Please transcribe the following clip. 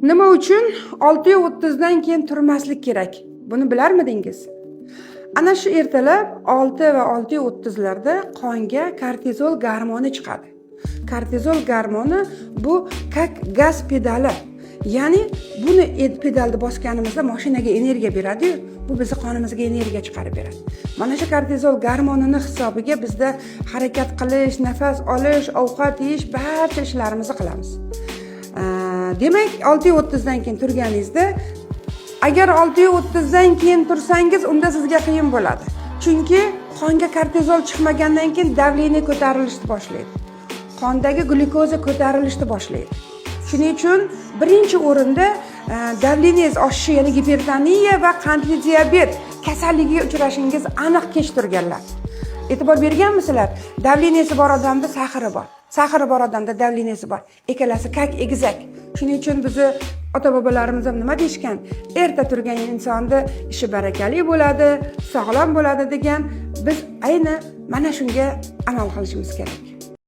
Nima uchun 6:30 dan keyin turmaslik kerak? Buni bilarmidingiz? Ana shu ertalab 6 va 6:30larda qonga kortizol gormoni chiqadi. Kortizol gormoni bu kak gaz pedali. Ya'ni buni pedalni bosganimizda mashinaga energiya beradi-yu, bu bizni qonimizga energiya chiqarib beradi. Mana shu kortizol gormonini hisobiga bizda harakat qilish, nafas olish, ovqat yeyish barcha ishlarimizni qilamiz. Demak, 6:30 dan keyin turganingizda, agar 6:30 dan keyin tursangiz, unda sizga qiyin bo'ladi. Chunki qonga kortizol chiqmagandan keyin davleniya ko'tarilishni boshlaydi. Qondagi glyukoza ko'tarilishni boshlaydi. Shuning uchun birinchi o'rinda davleningiz oshishi, ya'ni gipertoniya va qandli diabet kasalligiga uchrashingiz aniq kech turganlar. E'tibor berganmisizlar? Davleniyasi bor odamda saxari bor. Saxari bor odamda davleniyasi bor. Ikkalasi kak egizak. Shuning uchun bizni ota-bobolarimiz ham nima deyishgan? Erta turgan insonda ishi barakali bo'ladi, sog'lom bo'ladi degan. Biz ayni mana shunga amal qilishimiz kerak.